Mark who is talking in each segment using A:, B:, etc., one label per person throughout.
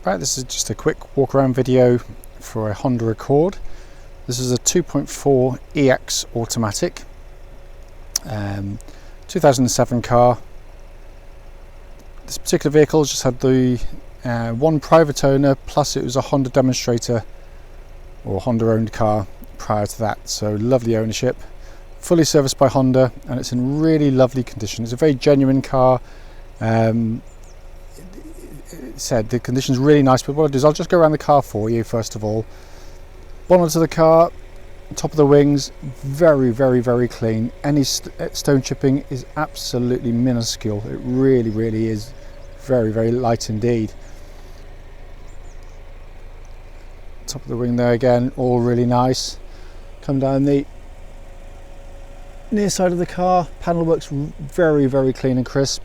A: Right, this is just a quick walk around video for a Honda Accord. This is a 2.4 EX automatic, 2007 car. This particular vehicle just had the one private owner, plus it was a Honda demonstrator or Honda owned car prior to that, so lovely ownership, fully serviced by Honda, and it's in really lovely condition. It's a very genuine car. Said the condition's really nice, but what I'll do is I'll just go around the car for you first of all. Bonnet of the car, top of the wings, very clean. Any stone chipping is absolutely minuscule. It really is very light indeed. Top of the wing there again, all really nice. Come down the near side of the car, panel works very clean and crisp.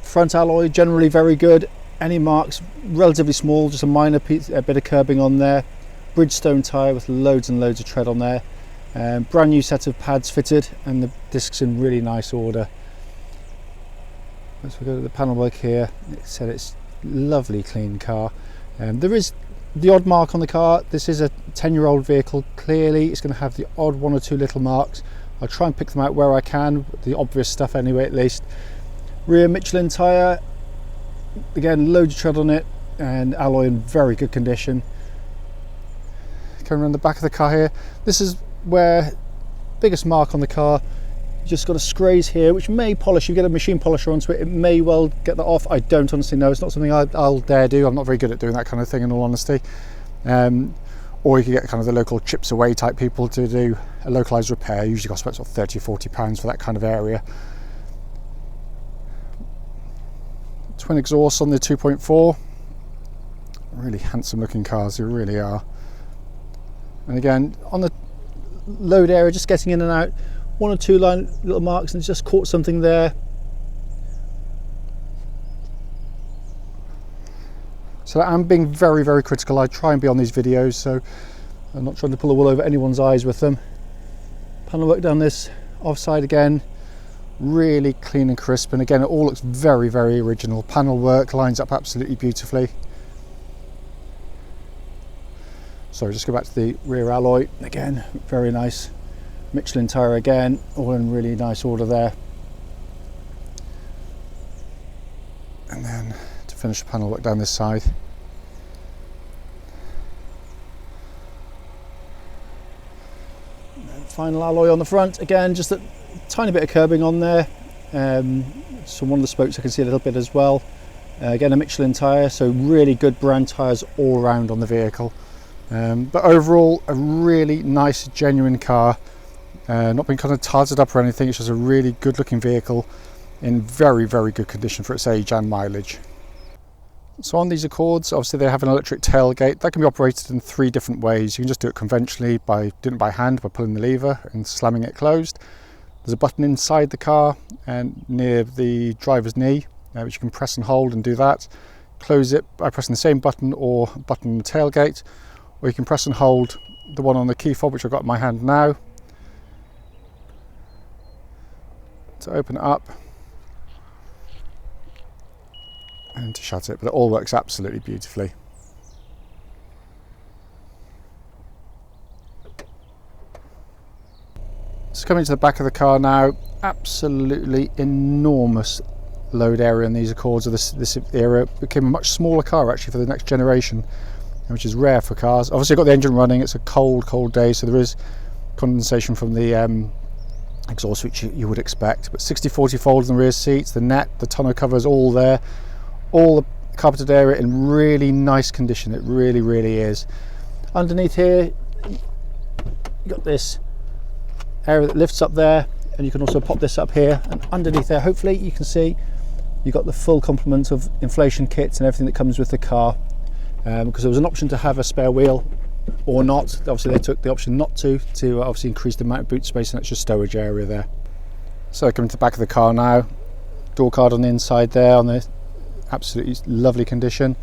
A: Front alloy generally very good. Any marks relatively small, just a minor piece, a bit of curbing on there. Bridgestone tyre with loads and loads of tread on there. Brand new set of pads fitted, and the discs in really nice order. As we go to the panel work here, it said it's lovely clean car. There is the odd mark on the car. This is a 10-year-old vehicle. Clearly it's going to have the odd one or two little marks. I'll try and pick them out where I can, the obvious stuff anyway at least. Rear Michelin tyre, again loads of tread on it, and alloy in very good condition. Coming around the back of the car here, this is where biggest mark on the car. You just got a scraze here which may polish. You get a machine polisher onto it, it may well get that off. I don't honestly know. It's not something I'll dare do. I'm not very good at doing that kind of thing, in all honesty. Or you can get kind of the local chips away type people to do a localized repair. Usually costs about sort of 30 or 40 pounds for that kind of area. Twin exhaust on the 2.4, really handsome looking cars, they really are. And again, on the load area, just getting in and out, one or two little marks, and it's just caught something there. So I'm being very critical. I try and be on these videos, so I'm not trying to pull the wool over anyone's eyes with them. Panel work down this offside again, really clean and crisp, and again it all looks very original. Panel work lines up absolutely beautifully. Sorry, just go back to the rear alloy again, very nice. Michelin tyre again, all in really nice order there. And then to finish the panel work down this side, and final alloy on the front, again just a tiny bit of curbing on there. So one of the spokes I can see a little bit as well. Again, a Michelin tyre, so really good brand tyres all around on the vehicle. But overall, a really nice, genuine car. Not been kind of tarted up or anything. It's just a really good looking vehicle in very good condition for its age and mileage. So on these Accords, obviously they have an electric tailgate that can be operated in 3 different ways. You can just do it conventionally by doing it by hand, by pulling the lever and slamming it closed. There's a button inside the car and near the driver's knee, which you can press and hold and do that. Close it by pressing the same button or button on the tailgate, or you can press and hold the one on the key fob, which I've got in my hand now, to open it up and to shut it, but it all works absolutely beautifully. So coming to the back of the car now, absolutely enormous load area in these Accords of this era. It became a much smaller car actually for the next generation, which is rare for cars. Obviously I've got the engine running, it's a cold day, so there is condensation from the exhaust, which you would expect, but 60/40 folds in the rear seats, the net, the tonneau covers, all there, all the carpeted area in really nice condition. It really is. Underneath here you got this area that lifts up there, and you can also pop this up here, and underneath there hopefully you can see you've got the full complement of inflation kits and everything that comes with the car, because there was an option to have a spare wheel or not. Obviously they took the option not to obviously increase the amount of boot space and extra stowage area there. So coming to the back of the car now, door card on the inside there, on the absolutely lovely condition.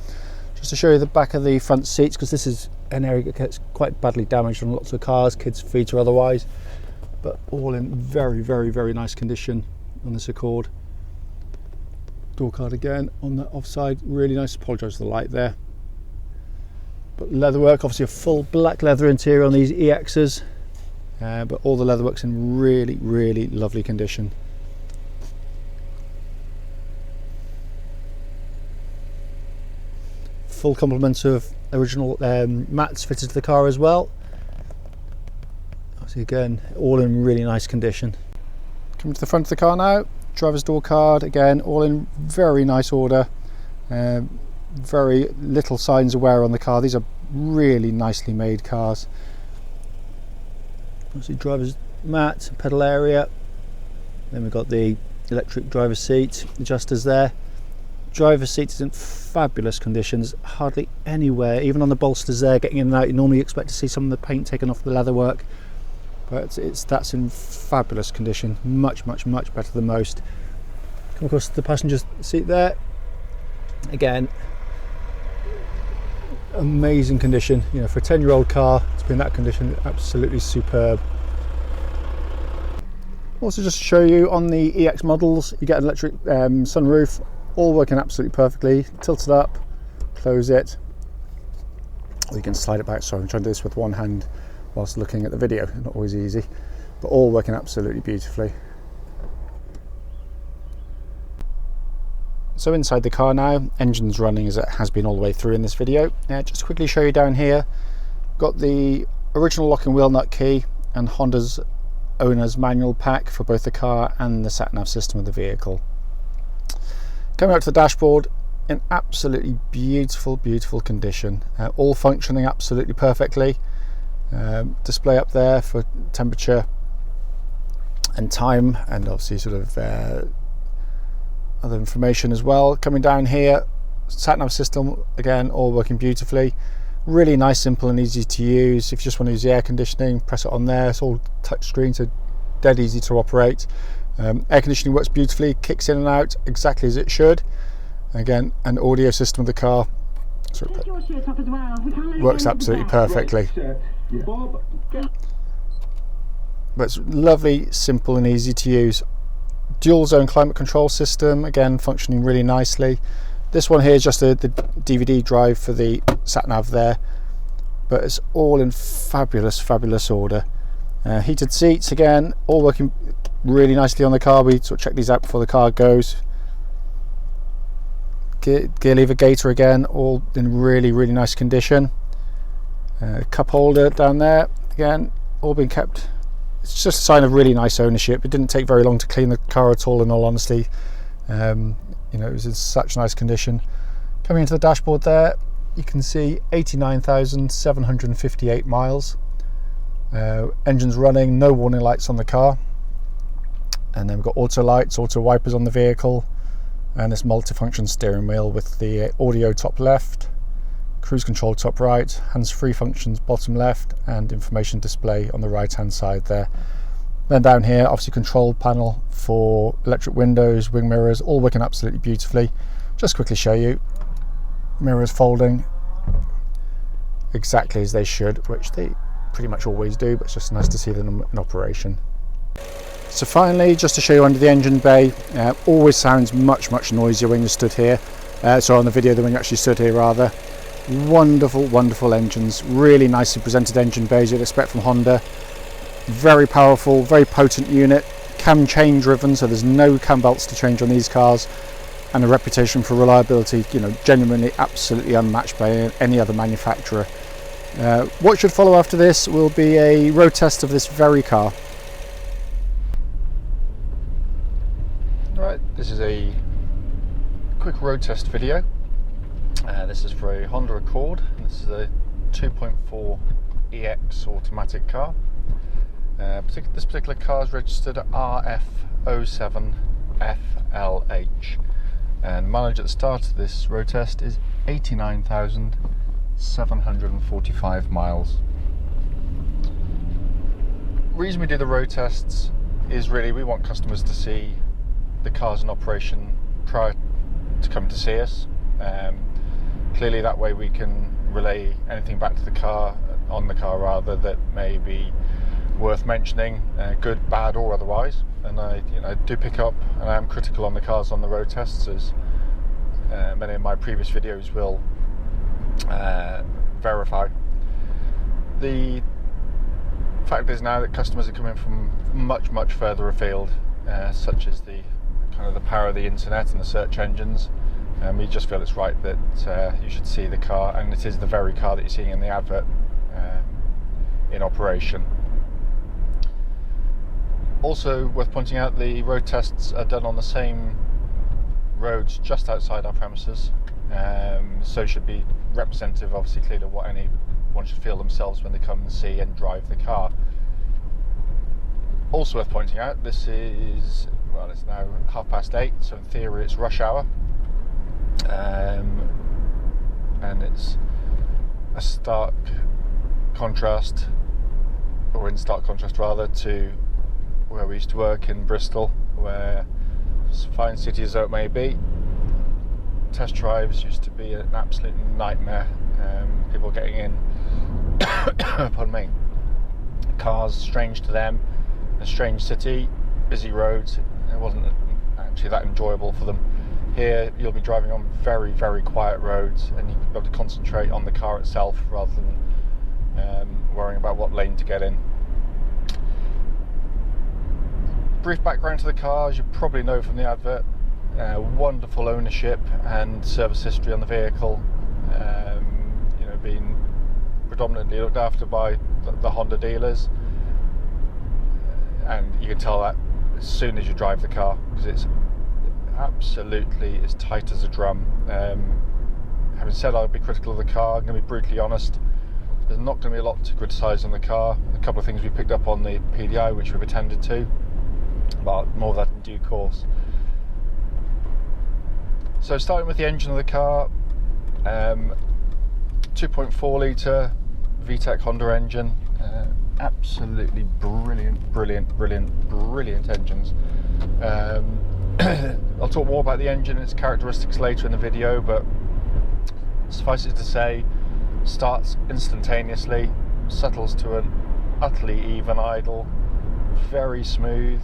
A: Just to show you the back of the front seats, because this is an area that gets quite badly damaged on lots of cars, kids' feet or otherwise, but all in very nice condition on this Accord. Door card again on the offside, really nice. Apologise for the light there. But leatherwork, obviously a full black leather interior on these EXs, but all the leatherwork's in really, really lovely condition. Full complement of original mats fitted to the car as well. So again, all in really nice condition. Coming to the front of the car now, driver's door card, again, all in very nice order. Very little signs of wear on the car. These are really nicely made cars. Obviously driver's mat, pedal area. Then we've got the electric driver's seat adjusters there. Driver's seat is in fabulous conditions, hardly anywhere, even on the bolsters there, getting in and out. You normally expect to see some of the paint taken off the leatherwork, but that's in fabulous condition, much better than most. Come across the passenger seat there, again, amazing condition. You know, for a 10-year-old car to be in that condition, absolutely superb. Also, just to show you, on the EX models, you get an electric sunroof, all working absolutely perfectly. Tilt it up, close it, or you can slide it back. Sorry, I'm trying to do this with one hand whilst looking at the video, not always easy, but all working absolutely beautifully. So inside the car now, engine's running as it has been all the way through in this video. Just to quickly show you down here, got the original lock and wheel nut key and Honda's owner's manual pack for both the car and the sat-nav system of the vehicle. Coming out to the dashboard, in absolutely beautiful condition, all functioning absolutely perfectly. Display up there for temperature and time, and obviously sort of other information as well. Coming down here, sat-nav system, again, all working beautifully. Really nice, simple and easy to use. If you just want to use the air conditioning, press it on there. It's all touch screen, so dead easy to operate. Air conditioning works beautifully, kicks in and out exactly as it should. Again, an audio system of the car works absolutely perfectly. But it's lovely, simple and easy to use. Dual zone climate control system, again functioning really nicely. This one here is just the DVD drive for the sat-nav there, but it's all in fabulous order. Heated seats, again, all working really nicely on the car. We sort of check these out before the car goes. Gear lever gaiter, again, all in really nice condition. Cup holder down there, again, all been kept. It's just a sign of really nice ownership. It didn't take very long to clean the car at all, in all honesty. You know, it was in such nice condition. Coming into the dashboard there, you can see 89,758 miles. Engine's running, no warning lights on the car. And then we've got auto lights, auto wipers on the vehicle, and this multifunction steering wheel with the audio top left, cruise control top right, hands-free functions bottom left, and information display on the right hand side there. Then down here, obviously control panel for electric windows, wing mirrors, all working absolutely beautifully. Just quickly show you, mirrors folding exactly as they should, which they pretty much always do, but it's just nice to see them in operation. So finally, just to show you under the engine bay, always sounds much noisier when you're stood here. So on the video than when you actually stood here rather. Wonderful engines, really nicely presented engine bays you'd expect from Honda. Very powerful, very potent unit, cam chain driven, so there's no cam belts to change on these cars, and a reputation for reliability, you know, genuinely absolutely unmatched by any other manufacturer. What should follow after this will be a road test of this very car. Right, this is a quick road test video. This is for a Honda Accord. This is a 2.4 EX automatic car. This particular car is registered at RF07FLH, and mileage at the start of this road test is 89,745 miles. The reason we do the road tests is really we want customers to see the cars in operation prior to coming to see us. Clearly that way we can relay anything back to the car, on the car rather, that may be worth mentioning, good, bad or otherwise. And I do pick up, and I am critical on the cars on the road tests, as many of my previous videos will verify. The fact is now that customers are coming from much further afield, such as the kind of the power of the internet and the search engines. We just feel it's right that you should see the car, and it is the very car that you're seeing in the advert, in operation. Also worth pointing out, the road tests are done on the same roads just outside our premises, so should be representative, obviously, clearly what anyone should feel themselves when they come and see and drive the car. Also worth pointing out, this is, well, it's now 8:30, so in theory it's rush hour, and it's a stark contrast, or in stark contrast rather, to where we used to work in Bristol, where, as fine city as it may be, test drives used to be an absolute nightmare. People getting in, pardon me, cars strange to them, a strange city, busy roads. It wasn't actually that enjoyable for them. Here you'll be driving on very quiet roads, and you'll be able to concentrate on the car itself rather than worrying about what lane to get in. Brief background to the car, as you probably know from the advert. Wonderful ownership and service history on the vehicle. Being predominantly looked after by the Honda dealers, and you can tell that as soon as you drive the car, because it's absolutely as tight as a drum. Having said I'll be critical of the car, I'm going to be brutally honest. There's not going to be a lot to criticise on the car. A couple of things we picked up on the PDI which we've attended to, but more of that in due course. So starting with the engine of the car, 2.4 litre VTEC Honda engine, absolutely brilliant engines. I'll talk more about the engine and its characteristics later in the video, but suffice it to say, starts instantaneously, settles to an utterly even idle, very smooth.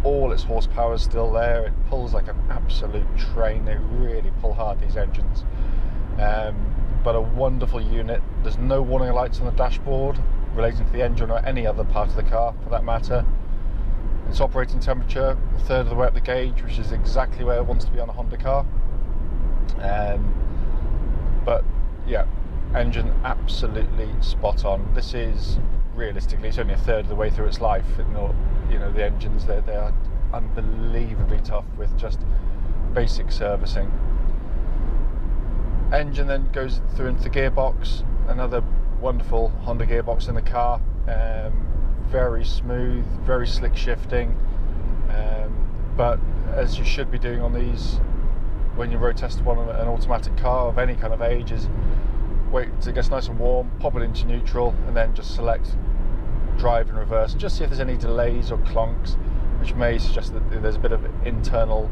A: All its horsepower is still there. It pulls like an absolute train. They really pull hard, these engines. But a wonderful unit. There's no warning lights on the dashboard relating to the engine or any other part of the car for that matter. Its operating temperature, a third of the way up the gauge, which is exactly where it wants to be on a Honda car. But yeah, engine absolutely spot on. This is, realistically, it's only a third of the way through its life. The engines, they are unbelievably tough with just basic servicing. Engine then goes through into the gearbox, another wonderful Honda gearbox in the car, very smooth, very slick shifting, but as you should be doing on these when you road test one on an automatic car of any kind of age, is wait till it gets nice and warm, pop it into neutral, and then just select drive and reverse, just see if there's any delays or clonks, which may suggest that there's a bit of internal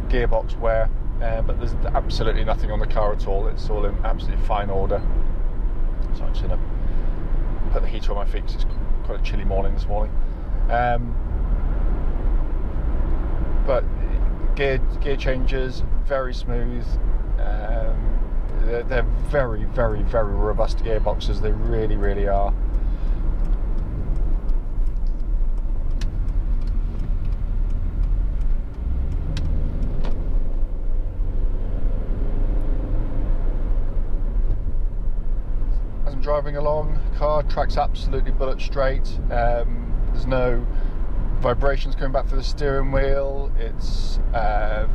A: gearbox wear. But there's absolutely nothing on the car at all. It's all in absolutely fine order. So I'm just going to put the heater on my feet because it's quite a chilly morning this morning. But gear changes, very smooth. They're very robust gearboxes. They really are. Driving along, the car tracks absolutely bullet straight. There's no vibrations coming back through the steering wheel. It's in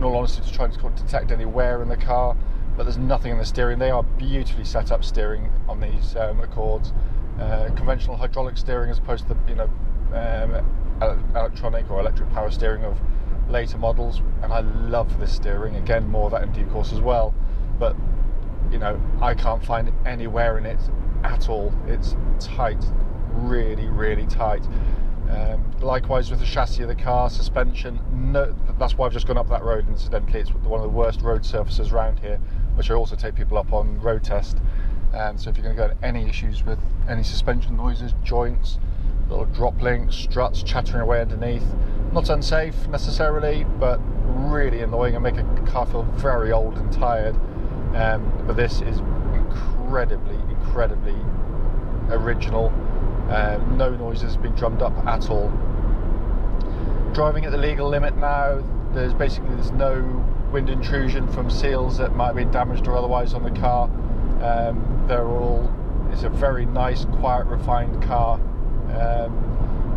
A: all honesty, to try to detect any wear in the car, but there's nothing in the steering. They are beautifully set up steering on these Accords. Conventional hydraulic steering as opposed to the electronic or electric power steering of later models, and I love this steering. Again, more of that in due course as well, but I can't find any wear in it at all. It's tight, really tight. Likewise with the chassis of the car, suspension. No, that's why I've just gone up that road. Incidentally, it's one of the worst road surfaces around here, which I also take people up on road test. So if you're going to get any issues with any suspension noises, joints, little drop links, struts chattering away underneath, not unsafe necessarily, but really annoying and make a car feel very old and tired. But this is incredibly original. No noises being drummed up at all. Driving at the legal limit now. There's no wind intrusion from seals that might have been damaged or otherwise on the car. It's a very nice, quiet, refined car.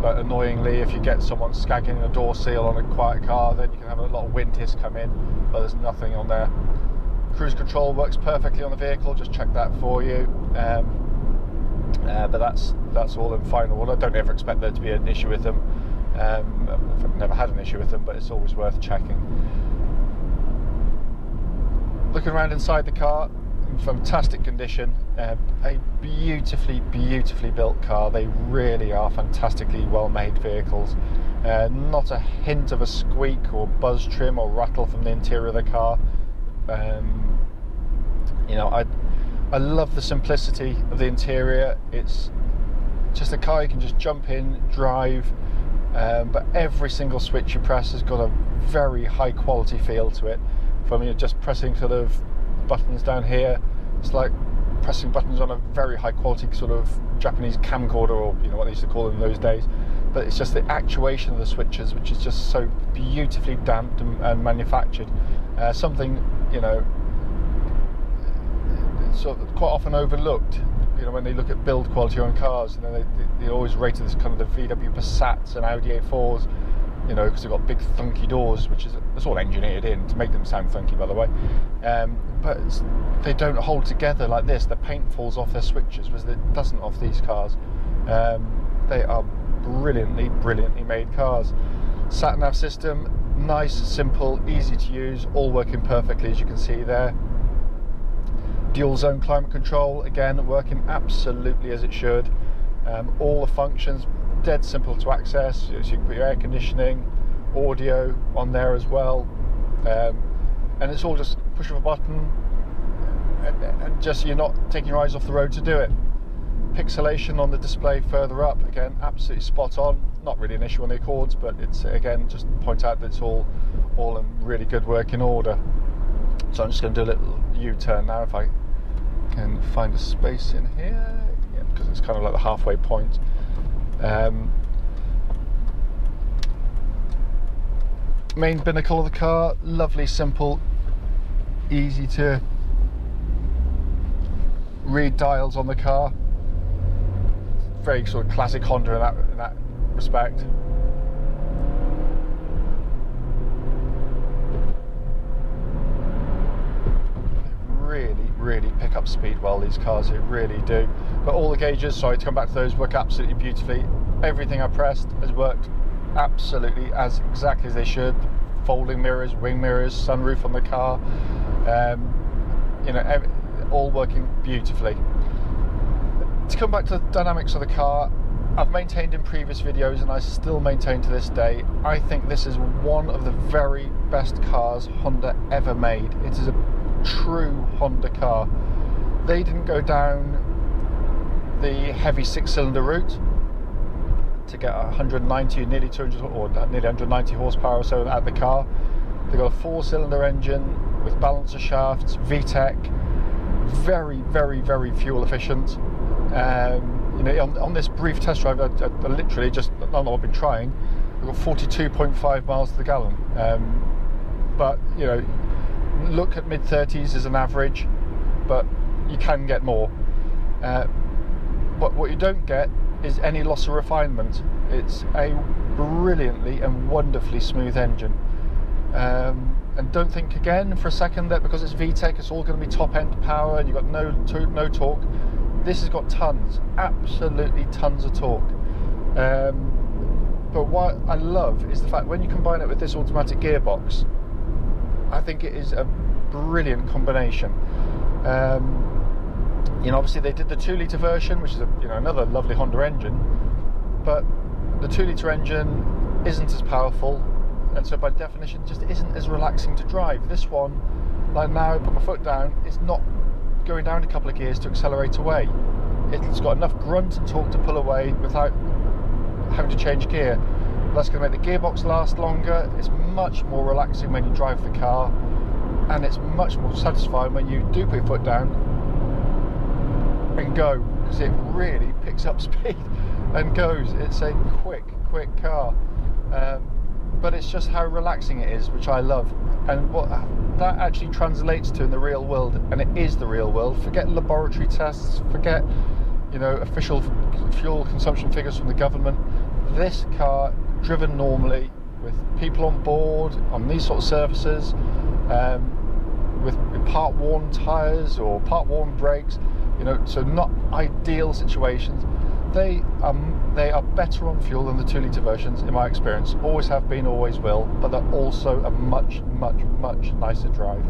A: But annoyingly, if you get someone skagging a door seal on a quiet car, then you can have a lot of wind hiss come in, but there's nothing on there. Cruise control works perfectly on the vehicle, just check that for you. But that's all in final order. I don't ever expect there to be an issue with them. I've never had an issue with them, but it's always worth checking. Looking around inside the car, in fantastic condition. A beautifully built car. They really are fantastically well made vehicles. Not a hint of a squeak or buzz trim or rattle from the interior of the car. You know, I love the simplicity of the interior. It's just a car you can just jump in, drive, but every single switch you press has got a very high quality feel to it. From you just pressing sort of buttons down here, it's like pressing buttons on a very high quality sort of Japanese camcorder, or you know what they used to call them in those days. But it's just the actuation of the switches, which is just so beautifully damped and manufactured. Something, you know, sort of quite often overlooked. You know, when they look at build quality on cars, you know, they always rated this kind of the VW Passats and Audi A4s, you know, because they've got big thunky doors, which is it's all engineered in to make them sound funky, by the way. But they don't hold together like this. The paint falls off their switches, whereas it doesn't off these cars. They are brilliantly made cars. Sat nav system, nice, simple, easy to use, all working perfectly as you can see there. Dual zone climate control, again working absolutely as it should. All the functions dead simple to access, so you can put your air conditioning, audio on there as well, and it's all just push of a button, and just you're not taking your eyes off the road to do it. Pixelation on the display further up, again absolutely spot on. Not really an issue on the Accords, but it's again just point out that it's all in really good working order. So I'm just going to do a little U-turn now if I can find a space in here, yeah, because it's kind of like the halfway point. Main binnacle of the car, lovely, simple, easy to read dials on the car. Very sort of classic Honda in that respect. Really pick up speed well, these cars, they really do. But all the gauges, sorry to come back to those, work absolutely beautifully. Everything I pressed has worked absolutely exactly as they should. Folding mirrors, wing mirrors, sunroof on the car, you know, all working beautifully. To come back to the dynamics of the car, I've maintained in previous videos, and I still maintain to this day, I think this is one of the very best cars Honda ever made. It is a true Honda car. They didn't go down the heavy 6-cylinder route to get 190, nearly 200 or nearly 190 horsepower or so out of the car. They got a 4-cylinder engine with balancer shafts, VTEC, very fuel efficient. You know, on this brief test drive, I literally just, I've been trying, I've got 42.5 miles to the gallon. But you know, look at mid-30s as an average, but you can get more. But what you don't get is any loss of refinement. It's a brilliantly and wonderfully smooth engine. And don't think again for a second that because it's VTEC it's all going to be top-end power and you've got no torque. This has got tons, absolutely tons of torque. But what I love is the fact when you combine it with this automatic gearbox, I think it is a brilliant combination. You know, obviously they did the 2-litre version, which is another lovely Honda engine, but the 2-litre engine isn't as powerful, and so by definition just isn't as relaxing to drive. This one, like now, put my foot down, it's not going down a couple of gears to accelerate away. It's got enough grunt and torque to pull away without having to change gear. That's going to make the gearbox last longer. It's much more relaxing when you drive the car, and it's much more satisfying when you do put your foot down and go, because it really picks up speed and goes. It's a quick car, but it's just how relaxing it is, which I love, and what that actually translates to in the real world, and it is the real world. Forget laboratory tests, forget, you know, official fuel consumption figures from the government. This car, driven normally with people on board on these sort of surfaces, with part worn tyres or part worn brakes, you know, so not ideal situations. They are better on fuel than the 2 litre versions in my experience. Always have been, always will, but they're also a much nicer drive.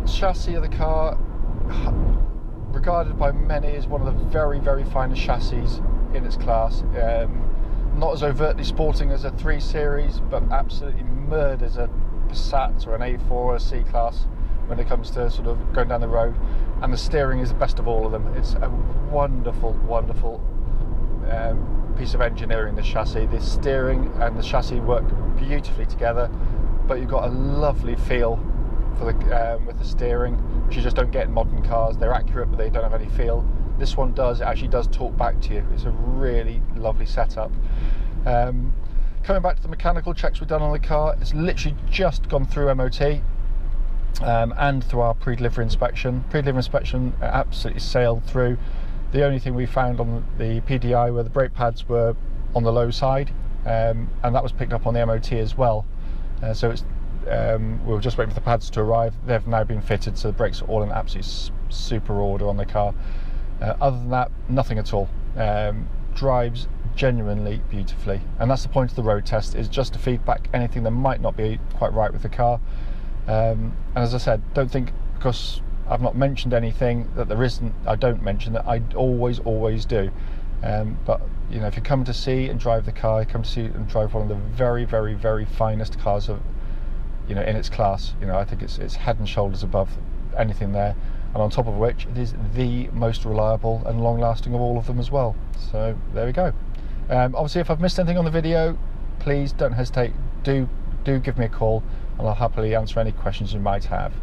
A: Chassis of the car, regarded by many as one of the very finest chassis in its class. Not as overtly sporting as a 3 Series, but absolutely murders a Passat or an A4 or a C-Class when it comes to sort of going down the road. And the steering is the best of all of them. It's a wonderful piece of engineering, this chassis. The steering and the chassis work beautifully together, but you've got a lovely feel for the with the steering, which you just don't get in modern cars. They're accurate, but they don't have any feel. This one does. It actually does talk back to you. It's a really lovely setup. Coming back to the mechanical checks we've done on the car, it's literally just gone through MOT and through our pre-delivery inspection. Pre-delivery inspection absolutely sailed through. The only thing we found on the PDI were the brake pads were on the low side, and that was picked up on the MOT as well. So it's we were just waiting for the pads to arrive. They've now been fitted, so the brakes are all in absolute super order on the car. Other than that, nothing at all. Drives genuinely beautifully, and that's the point of the road test, is just to feedback anything that might not be quite right with the car. And as I said, don't think because I've not mentioned anything that there isn't. I don't mention that. I always do. But you know, if you come to see and drive the car, you come to see and drive one of the very finest cars of, you know, in its class. You know, I think it's head and shoulders above anything there, and on top of which, it is the most reliable and long-lasting of all of them as well. So there we go. Obviously, if I've missed anything on the video, please don't hesitate. Do give me a call, and I'll happily answer any questions you might have.